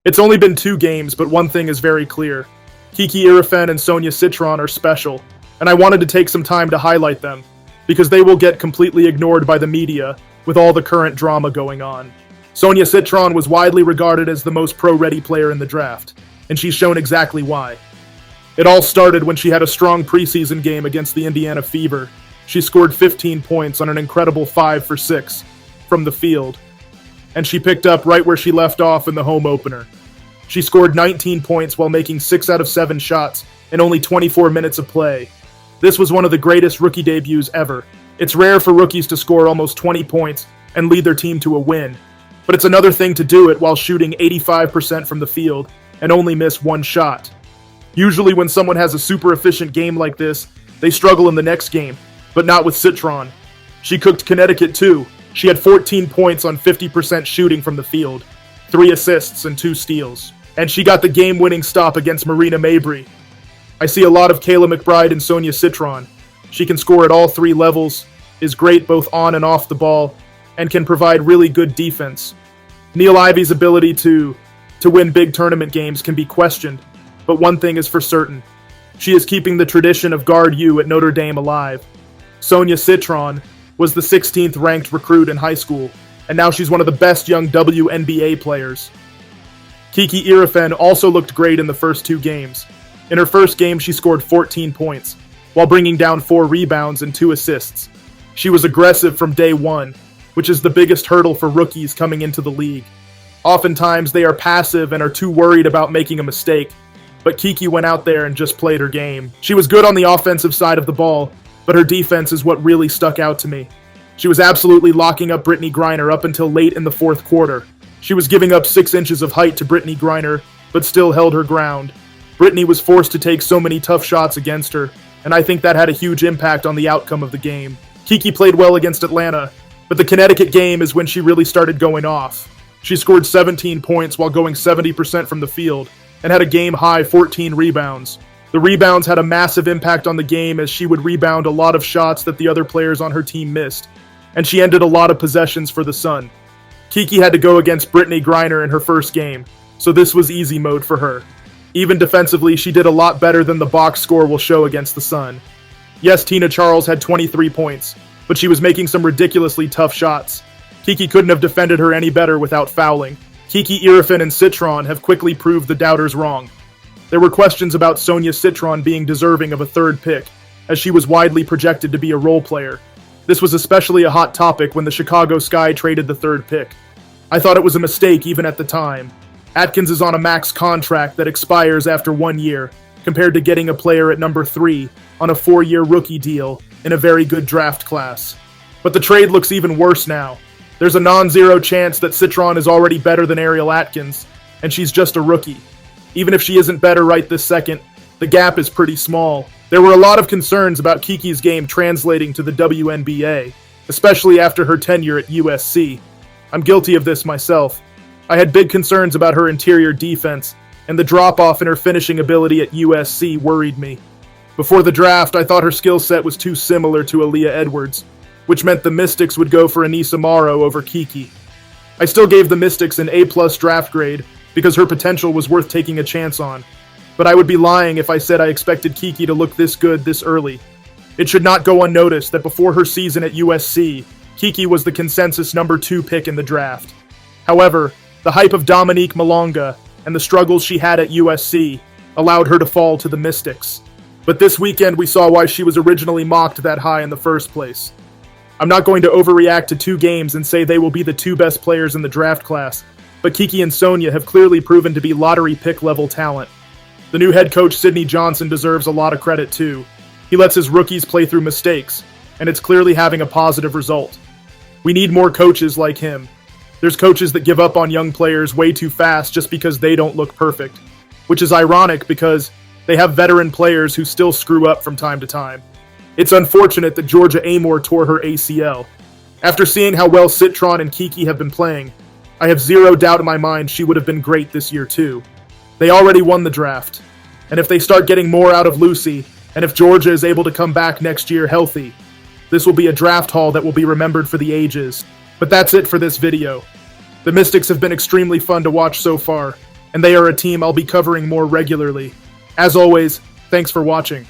It's only been 2 games, but one thing is very clear. Kiki Iriafen and Sonia Citron are special, and I wanted to take some time to highlight them, because they will get completely ignored by the media with all the current drama going on. Sonia Citron was widely regarded as the most pro-ready player in the draft, and she's shown exactly why. It all started when she had a strong preseason game against the Indiana Fever. She scored 15 points on an incredible 5 for 6 from the field, and she picked up right where she left off in the home opener. She scored 19 points while making 6 out of 7 shots in only 24 minutes of play. This was one of the greatest rookie debuts ever. It's rare for rookies to score almost 20 points and lead their team to a win, but it's another thing to do it while shooting 85% from the field and only miss 1 shot. Usually when someone has a super efficient game like this, they struggle in the next game, but not with Citron. She cooked Connecticut too. She had 14 points on 50% shooting from the field, 3 assists and 2 steals. And she got the game-winning stop against Marina Mabrey. I see a lot of Kayla McBride and Sonia Citron. She can score at all 3 levels, is great both on and off the ball, and can provide really good defense. Neil Ivy's ability to win big tournament games can be questioned, but one thing is for certain. She is keeping the tradition of Guard U at Notre Dame alive. Sonia Citron was the 16th ranked recruit in high school, and now she's one of the best young WNBA players. Kiki Iriafen also looked great in the first 2 games. In her first game, she scored 14 points, while bringing down 4 rebounds and 2 assists. She was aggressive from day one, which is the biggest hurdle for rookies coming into the league. Oftentimes, they are passive and are too worried about making a mistake, but Kiki went out there and just played her game. She was good on the offensive side of the ball, but her defense is what really stuck out to me. She was absolutely locking up Brittney Griner up until late in the 4th quarter. She was giving up 6 inches of height to Brittney Griner, but still held her ground. Brittney was forced to take so many tough shots against her, and I think that had a huge impact on the outcome of the game. Kiki played well against Atlanta, but the Connecticut game is when she really started going off. She scored 17 points while going 70% from the field, and had a game-high 14 rebounds. The rebounds had a massive impact on the game as she would rebound a lot of shots that the other players on her team missed, and she ended a lot of possessions for the Sun. Kiki had to go against Brittney Griner in her first game, so this was easy mode for her. Even defensively, she did a lot better than the box score will show against the Sun. Yes, Tina Charles had 23 points, but she was making some ridiculously tough shots. Kiki couldn't have defended her any better without fouling. Kiki Iriafen and Citron have quickly proved the doubters wrong. There were questions about Sonia Citron being deserving of a 3rd pick, as she was widely projected to be a role player. This was especially a hot topic when the Chicago Sky traded the 3rd pick. I thought it was a mistake even at the time. Atkins is on a max contract that expires after 1 year, compared to getting a player at number 3 on a 4-year rookie deal in a very good draft class. But the trade looks even worse now. There's a non-zero chance that Citron is already better than Ariel Atkins, and she's just a rookie. Even if she isn't better right this second, the gap is pretty small. There were a lot of concerns about Kiki's game translating to the WNBA, especially after her tenure at USC. I'm guilty of this myself. I had big concerns about her interior defense, and the drop-off in her finishing ability at USC worried me. Before the draft, I thought her skill set was too similar to Aaliyah Edwards, which meant the Mystics would go for Anissa Morrow over Kiki. I still gave the Mystics an A+ draft grade because her potential was worth taking a chance on, but I would be lying if I said I expected Kiki to look this good this early. It should not go unnoticed that before her season at USC, Kiki was the consensus number 2 pick in the draft. However, the hype of Dominique Malonga and the struggles she had at USC allowed her to fall to the Mystics. But this weekend we saw why she was originally mocked that high in the first place. I'm not going to overreact to 2 games and say they will be the 2 best players in the draft class, but Kiki and Sonia have clearly proven to be lottery pick level talent. The new head coach Sidney Johnson deserves a lot of credit too. He lets his rookies play through mistakes, and it's clearly having a positive result. We need more coaches like him. There's coaches that give up on young players way too fast just because they don't look perfect, which is ironic because they have veteran players who still screw up from time to time. It's unfortunate that Georgia Amor tore her ACL. After seeing how well Citron and Kiki have been playing, I have zero doubt in my mind she would have been great this year too. They already won the draft, and if they start getting more out of Lucy, and if Georgia is able to come back next year healthy, this will be a draft haul that will be remembered for the ages. But that's it for this video. The Mystics have been extremely fun to watch so far, and they are a team I'll be covering more regularly. As always, thanks for watching.